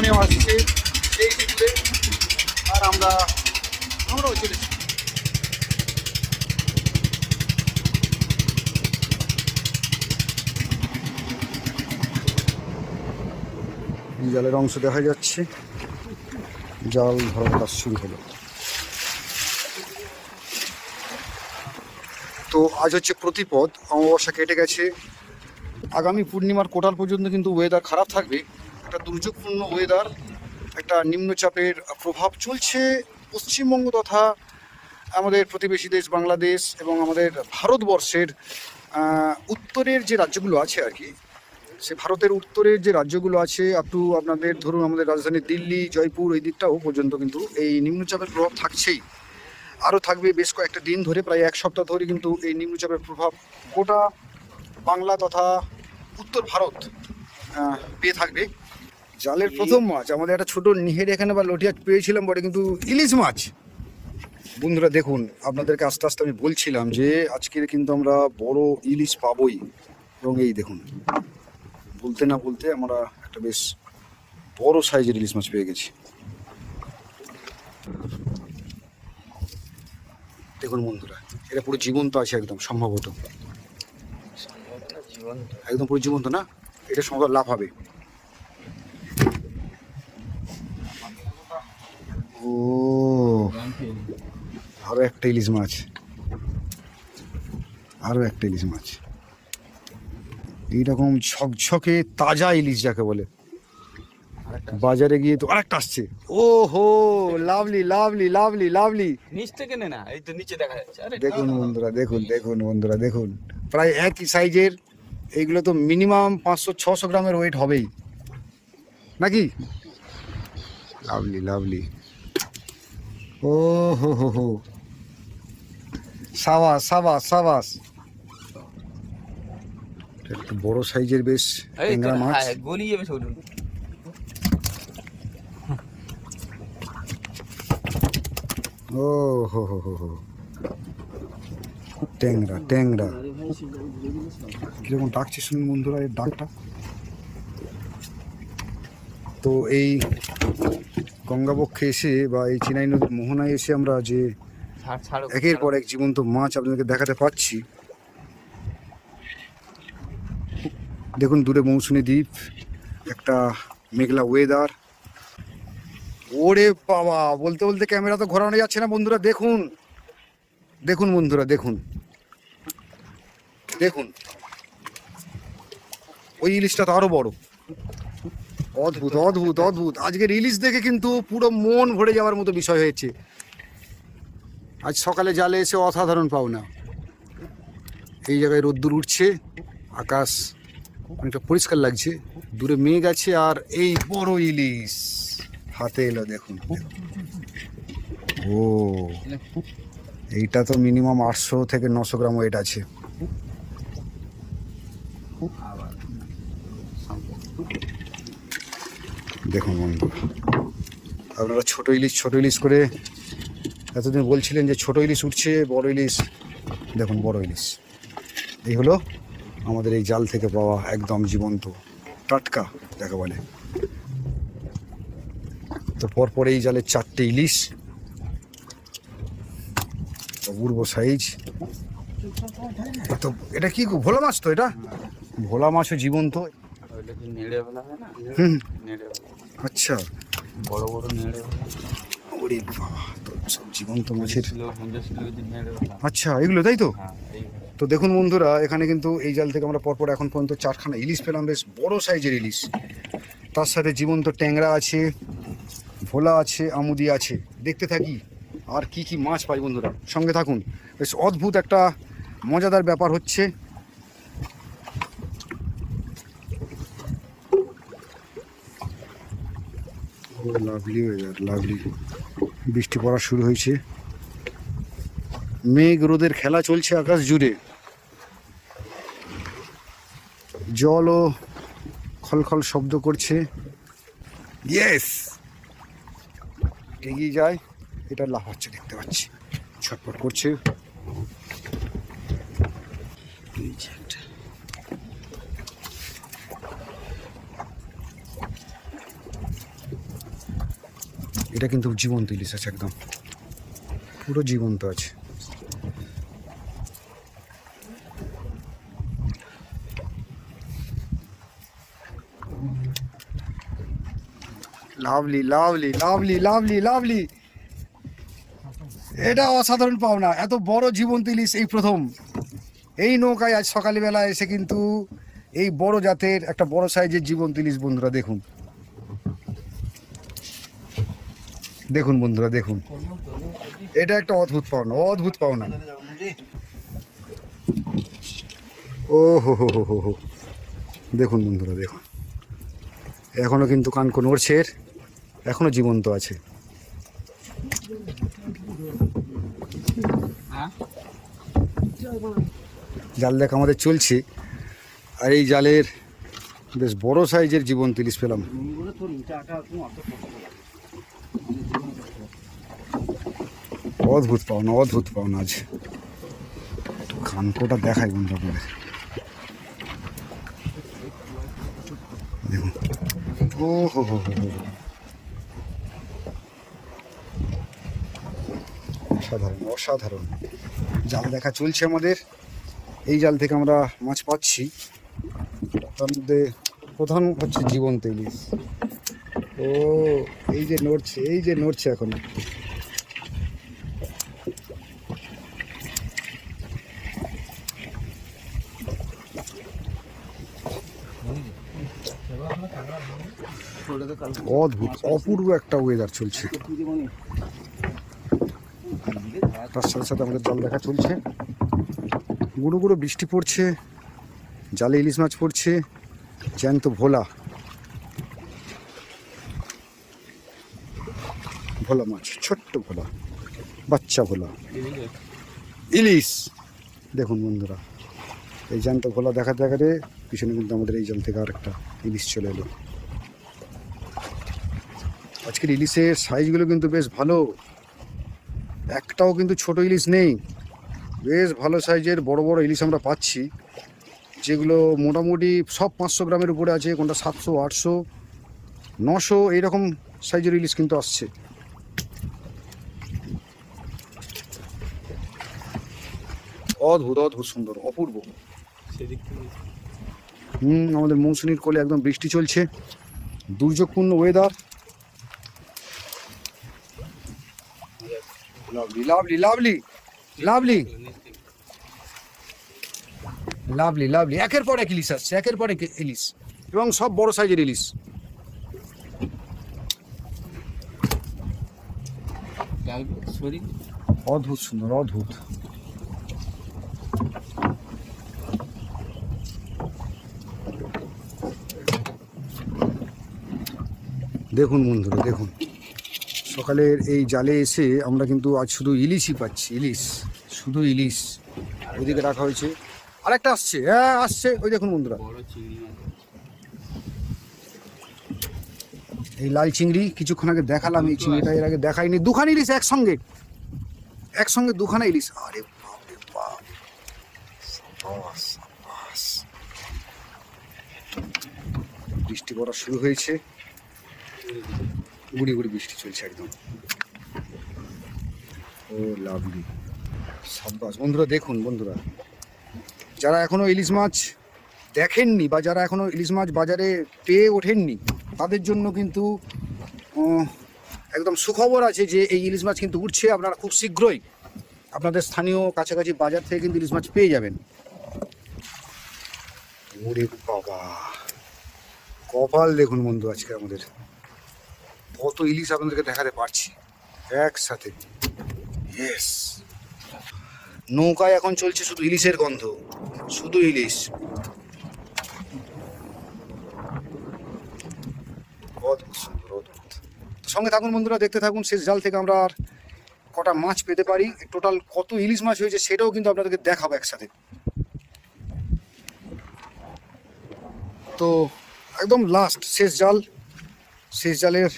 নেমে আসছে সেই দিকে, আর আমরাও চলেছি। জালের অংশ দেখা যাচ্ছে, জাল ধরার কাজ শুরু হলো। তো আজ হচ্ছে প্রতিপদ, অমাবস্যা কেটে গেছে। আগামী পূর্ণিমার কোটাল পর্যন্ত কিন্তু ওয়েদার খারাপ থাকবে, একটা দুর্যোগপূর্ণ ওয়েদার। একটা নিম্নচাপের প্রভাব চলছে পশ্চিমবঙ্গ তথা আমাদের প্রতিবেশী দেশ বাংলাদেশ এবং আমাদের ভারতবর্ষের উত্তরের যে রাজ্যগুলো আছে আর কি, সে ভারতের উত্তরের যে রাজ্যগুলো আছে আপ টু আপনাদের ধরুন আমাদের রাজধানী দিল্লি, জয়পুর, ওই দিকটাও পর্যন্ত কিন্তু এই নিম্নচাপের প্রভাব থাকছেই। আরও থাকবে বেশ কয়েকটা দিন ধরে, প্রায় এক সপ্তাহ ধরে কিন্তু এই নিম্নচাপের প্রভাব গোটা বাংলা তথা উত্তর ভারত পেয়ে থাকবে। জালের প্রথম মাছ আমাদের একটা ছোট নিহের এখানে বা লটিয়া পেয়েছিলাম বটে, কিন্তু ইলিশ মাছ। বন্ধুরা দেখুন, আপনাদেরকে আস্তে আস্তে আমি বলছিলাম যে আজকের কিন্তু আমরা বড় ইলিশ পাবোই, এবং এই দেখুন বলতে না বলতে আমরা একটা বেশ বড় সাইজের ইলিশ মাছ পেয়ে গেছি। দেখুন বন্ধুরা, এটা পুরো জীবন্ত আছে একদম, সম্ভবত একদম পুরো জীবন্ত না, এটা সম্ভবত লাভ হবে। ও আরো একটা ইলিশ মাছ, আরো একটা ইলিশ মাছ, এইরকম ঝকঝকে তাজা ইলিশ যাকে বলে। বাজারে গিয়ে তো আরেকটা আসছে। ও হো, লাভলি লাভলি লাভলি লাভলি। নিচ থেকে নে না, এই তো নিচে দেখা যাচ্ছে। আরে দেখুন বন্ধুরা, দেখুন দেখুন বন্ধুরা দেখুন, প্রায় একই সাইজের। এইগুলো তো মিনিমাম 500-600 গ্রামের ওয়েট হবেই নাকি? Lovely lovely. ও হো হো হো, সাবাস সাবাস সাবাস। একটু বড় সাইজের বেশ ট্যাংরা মাছ। গলিয়ে যাবে সরু। ও হো হো হো হো, ট্যাংরা ট্যাংরা। কিরকম ডাকছে শুনুন বন্ধুরা এর ডাকটা। তো এই গঙ্গাবক্ষে এসে বা এই চিনাই নদীর মোহনায় এসে আমরা যে একের পর এক জীবন্ত মাছ আপনাদেরকে দেখাতে পাচ্ছি। দেখুন দূরে মৌসুমী দ্বীপ, একটা মেঘলা ওয়েদার। ওরে বাবা, বলতে বলতে ক্যামেরা তো ঘোরানো যাচ্ছে না বন্ধুরা। দেখুন দেখুন বন্ধুরা দেখুন দেখুন, ওই ইলিশটা তো আরো বড়। অদ্ভুত অদ্ভুত অদ্ভুত, আজকের ইলিশ দেখে কিন্তু পুরো মন ভরে যাওয়ার মতো বিষয় হয়েছে। আজ সকালে জালে এসে অসাধারণ পাওনা। এই জায়গায় রোদ্দুর উঠছে, আকাশ অনেকটা পরিষ্কার লাগছে, দূরে মেঘ আছে, আর এই বড় ইলিশ হাতে এলো। দেখুন, ও এইটা তো মিনিমাম 800 থেকে 900 গ্রাম ওয়েট আছে। দেখুন বন্ধু, আপনারা ছোট ইলিশ করে এতদিন বলছিলেন যে ছোট ইলিশ উঠছে, বড় ইলিশ দেখুন, বড় ইলিশ। এই হলো আমাদের এই জাল থেকে পাওয়া একদম জীবন্ত টাটকা যাকে বলে। তো পরপর এই জালের 4টে ইলিশ, অপূর্ব সাইজ। তো এটা কি ভোলা মাছ? তো এটা ভোলা মাছও জীবন্ত। হুম, আচ্ছা, বড় বড় নেড়ে। ওরে বাবা, তো সব জীবন্ত মাছের। আচ্ছা, এগুলো তাই তো। তো দেখুন বন্ধুরা, এখানে কিন্তু এই জাল থেকে আমরা পরপর এখন পর্যন্ত 4খানা ইলিশ পেলাম, বেশ বড় সাইজের ইলিশ। তার সাথে জীবন্ত ট্যাংরা আছে, ভোলা আছে, আমুদি আছে। দেখতে থাকি আর কি কি মাছ পাই বন্ধুরা, সঙ্গে থাকুন। বেশ অদ্ভুত একটা মজাদার ব্যাপার হচ্ছে। Lovely weather, lovely. বৃষ্টি পড়া শুরু হয়েছে, মেঘ রোদের খেলা চলছে আকাশ জুড়ে। জলও খলখল শব্দ করছে। ইয়েস, এগিয়ে যায়, এটা লাভ হচ্ছে দেখতে পাচ্ছি, ছটফট করছে। এটা কিন্তু জীবন্ত ইলিশ আছে, একদম পুরো জীবন্ত আছে। Lovely lovely lovely lovely lovely, এটা অসাধারণ পাওনা। এত বড় জীবন্ত ইলিশ এই প্রথম এই নৌকায় আজ সকালবেলা এসে কিন্তু এই বড় জাতের একটা বড় সাইজের জীবন্ত ইলিশ বন্ধুরা দেখুন, দেখুন বন্ধুরা দেখুন, এটা একটা অদ্ভুত পাওনা, অদ্ভুত পাওনা। ও হো হো হো হো হো, দেখুন বন্ধুরা দেখুন, এখনো কিন্তু কানকো নড়ছে, এখনো জীবন্ত আছে। জাল দেখ আমাদের চলছে, আর এই জালের বেশ বড় সাইজের জীবন্ত ইলিশ পেলাম। অদ্ভুত পাওনা, অদ্ভুত পাওনা আজ। একটু কানকোটা দেখাই বন্ধু আপনাদের, দেখুন। ও হো হো হো হো, অসাধারণ অসাধারণ। জাল দেখা চলছে আমাদের, এই জাল থেকে আমরা মাছ পাচ্ছি, তার মধ্যে প্রধান হচ্ছে জীবন্ত ইলিশ। ও এই যে নড়ছে, এই যে নড়ছে এখন। অদ্ভুত অপূর্ব একটা ওয়েদার চলছে, তার সাথে সাথে আমাদের জাল দেখা চলছে। গুঁড়ো গুঁড়ো বৃষ্টি পড়ছে, জালে ইলিশ মাছ পড়ছে, জ্যান্ত ভোলা, ভোলা মাছ, ছোট্ট ভোলা, বাচ্চা ভোলা ইলিশ। দেখুন বন্ধুরা, এই জ্যান্ত ভোলা দেখাতে দেখাতে পিছনে কিন্তু আমাদের এই জাল থেকে আর একটা ইলিশ চলে এলো। আজকের ইলিশের সাইজগুলো কিন্তু বেশ ভালো, একটাও কিন্তু ছোট ইলিশ নেই, বেশ ভালো সাইজের বড় বড় ইলিশ আমরা পাচ্ছি, যেগুলো মোটামুটি সব 500 গ্রামের উপরে আছে, কোনটা 700, 800, 900 এইরকম সাইজের ইলিশ কিন্তু আসছে। অদ্ভুত অদ্ভুত সুন্দর অপূর্ব। আমাদের মৌসুমীর কোলে একদম বৃষ্টি চলছে, দুর্যোগপূর্ণ weather. Lovely lovely lovely lovely lovely lovely, একের পর এক ইলিশ আসছে, একের পর এক ইলিশ, এবং সব বড় সাইজের ইলিশ। অদ্ভুত সুন্দর অদ্ভুত। দেখুন বন্ধুরা দেখুন, সকালের এই জালে এসে আমরা কিন্তু আজ শুধু ইলিশই পাচ্ছি, ইলিশ, শুধু ইলিশ। ওইদিকে রাখা হয়েছে, আরেকটা আসছে, হ্যাঁ আসছে, ওই দেখুন বন্ধুরা, এই লাল চিংড়ি কিছুক্ষণ আগে দেখালাম, এই চিংড়িটা এর আগে দেখাইনি। দুখানা ইলিশ একসঙ্গে, একসঙ্গে দুখানা ইলিশ। আরে বাপ রে বাপ, সাবাস সাবাস। বৃষ্টি পড়া শুরু হয়েছে, গুড়ি গুড়ি বৃষ্টি চলছে একদম। ও লাভলি, সাবাস বন্ধুরা। দেখুন বন্ধুরা, যারা এখনো ইলিশ মাছ দেখেননি বা যারা এখনো ইলিশ মাছ বাজারে পেয়ে ওঠেননি, তাদের জন্য কিন্তু একদম সুখবর আছে যে এই ইলিশ মাছ কিন্তু উঠছে। আপনারা খুব শীঘ্রই আপনাদের স্থানীয় কাছাকাছি বাজার থেকে কিন্তু ইলিশ মাছ পেয়ে যাবেন। ওরে বাবা, কপাল দেখুন বন্ধু, আজকে আমাদের কত ইলিশ আপনাদেরকে দেখাতে পারছি একসাথে। ইয়েস, নৌকায় এখন চলছে শুধু ইলিশের গন্ধ, শুধু ইলিশ। অদ্ভুত সুন্দর অদ্ভুত। সঙ্গে থাকুন বন্ধুরা, দেখতে থাকুন, শেষ জাল থেকে আমরা আর কটা মাছ পেতে পারি, টোটাল কত ইলিশ মাছ হয়েছে সেটাও কিন্তু আপনাদেরকে দেখাবো একসাথে। তো একদম লাস্ট শেষ জাল, শেষ জালের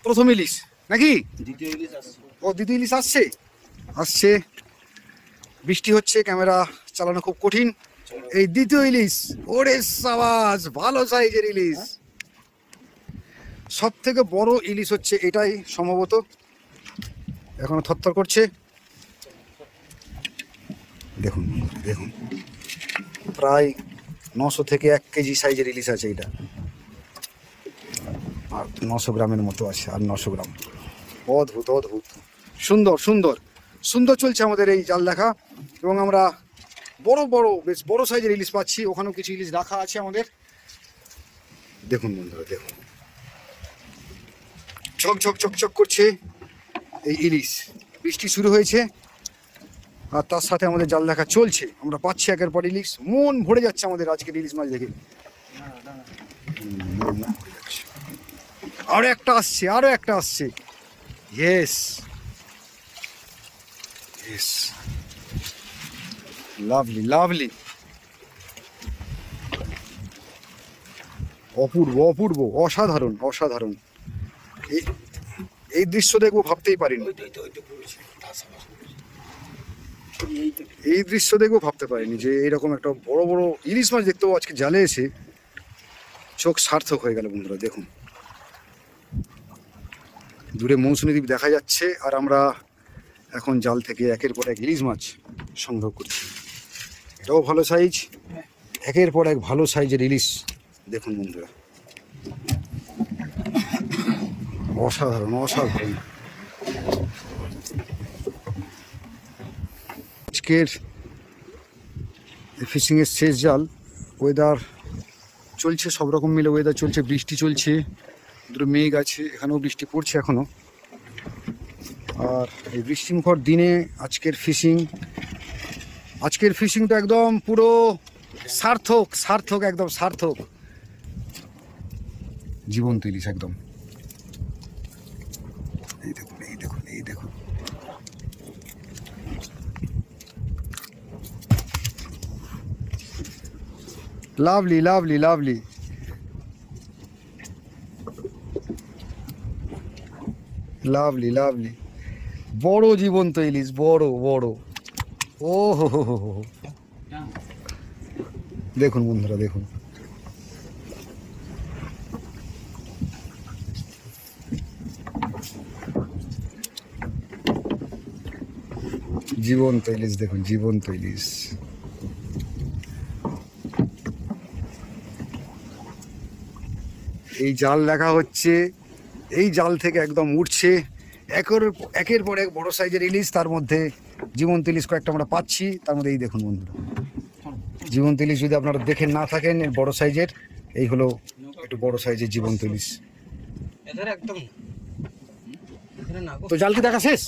প্রথম ইলিশ নাকি? দ্বিতীয় ইলিশ আসছে। ও দ্বিতীয় ইলিশ আসছে, আসছে। বৃষ্টি হচ্ছে, ক্যামেরা চালানো খুব কঠিন। এই দ্বিতীয় ইলিশ, ওরে সাবাস, ভালো সাইজের ইলিশ, সব থেকে বড় ইলিশ হচ্ছে এটাই সম্ভবত, এখনো থরথর করছে। দেখুন দেখুন, প্রায় 900 থেকে 1 কেজি সাইজের ইলিশ আছে এটা, আর 900 গ্রামের মতো আছে, আর 900 গ্রাম। অদ্ভুত অদ্ভুত, সুন্দর সুন্দর সুন্দর চলছে আমাদের এই জাল দেখা। এবং আমরা বড় বড় বেশ বড় সাইজের ইলিশ পাচ্ছি, ওখানেও কিছু ইলিশ রাখা আছে আমাদের। দেখুন বন্ধুরা দেখুন, ঝকঝক চকচক করছে এই ইলিশ। বৃষ্টি শুরু হয়েছে আর তার সাথে আমাদের জাল দেখা চলছে, আমরা পাচ্ছি একের পর ইলিশ। মন ভরে যাচ্ছে আমাদের আজকের ইলিশ মাছ দেখে। আরো একটা আসছে, আরো একটা আসছে। ইয়েস ইয়েস, লাভলি লাভলি, অপূর্ব অপূর্ব, অসাধারণ অসাধারণ। এই দৃশ্য দেখবো ভাবতেই পারিনি, এই দৃশ্য দেখবো ভাবতে পারিনি যে এইরকম একটা বড় বড় ইলিশ মাছ দেখতেও আজকে জালে এসে চোখ সার্থক হয়ে গেল বন্ধুরা। দেখুন দূরে মৌসুমী দ্বীপ দেখা যাচ্ছে, আর আমরা এখন জাল থেকে একের পর এক ইলিশ মাছ সংগ্রহ করছি। এটাও ভালো সাইজ, একের পর এক ভালো সাইজের ইলিশ। দেখুন বন্ধুরা, অসাধারণ অসাধারণ। আজকের ফিশিংয়ের শেষ জাল। ওয়েদার চলছে, সব রকম মিলে ওয়েদার চলছে। বৃষ্টি চলছে, দুটো মেঘ আছে, এখানেও বৃষ্টি পড়ছে এখনো। আর এই বৃষ্টিমুখর দিনে আজকের ফিশিংটা একদম পুরো সার্থক সার্থক, একদম সার্থক। জীবন্ত ইলিশ একদম। এই দেখুন এই দেখুন এই দেখুন, lovely lovely lovely. Lovely lovely, বড় জীবন্ত ইলিশ, বড় বড়। ও হো হো হো হো, দেখুন বন্ধুরা দেখুন, জীবন্ত ইলিশ দেখুন, জীবন্ত ইলিশ। এই জাল দেখা হচ্ছে, এই জাল থেকে একদম উঠছে একের পর এক বড় সাইজের ইলিশ। তার মধ্যে জীবন্ত ইলিশ কয়েকটা আমরা পাচ্ছি। তার মধ্যে এই দেখুন বন্ধুরা, জীবন্ত ইলিশ যদি আপনারা দেখে না থাকেন, বড় সাইজের, এই হলো একটু বড় সাইজের জীবন্ত ইলিশ। তো জাল কি দেখা শেষ?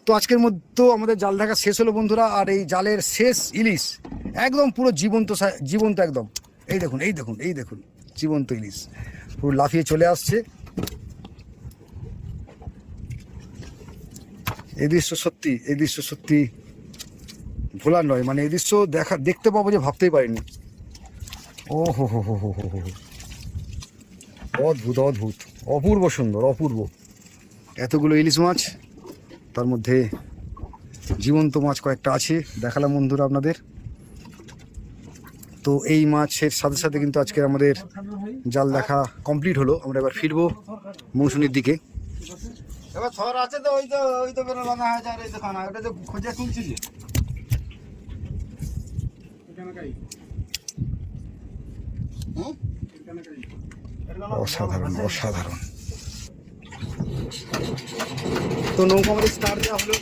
তো আজকের মধ্যে আমাদের জাল দেখা শেষ হলো বন্ধুরা। আর এই জালের শেষ ইলিশ একদম পুরো জীবন্ত জীবন্ত একদম। এই দেখুন এই দেখুন এই দেখুন, জীবন্ত ইলিশ পুরো লাফিয়ে চলে আসছে। এই দৃশ্য সত্যি ভোলার নয়, মানে এই দৃশ্য দেখতে পাবো যে ভাবতেই পারিনি। ও হো হো হো হো হো, অদ্ভুত অদ্ভুত, অপূর্ব সুন্দর, অপূর্ব। এতগুলো ইলিশ মাছ, তার মধ্যে জীবন্ত মাছ কয়েকটা আছে, দেখালাম বন্ধুরা আপনাদের। তো এই মাছের সাথে সাথে কিন্তু আজকে আমাদের জাল দেখা কমপ্লিট হলো। আমরা এবার ফিরবো মৌসুমীর দিকে। এবার থর আছে তো, ওই তো বেরোলো না, হাজার এই দোকান ওটা তো খোঁজে তুলছি যে। অসাধারণ অসাধারণ। তো নৌকা আমাদের স্টার্ট দেওয়া হলো।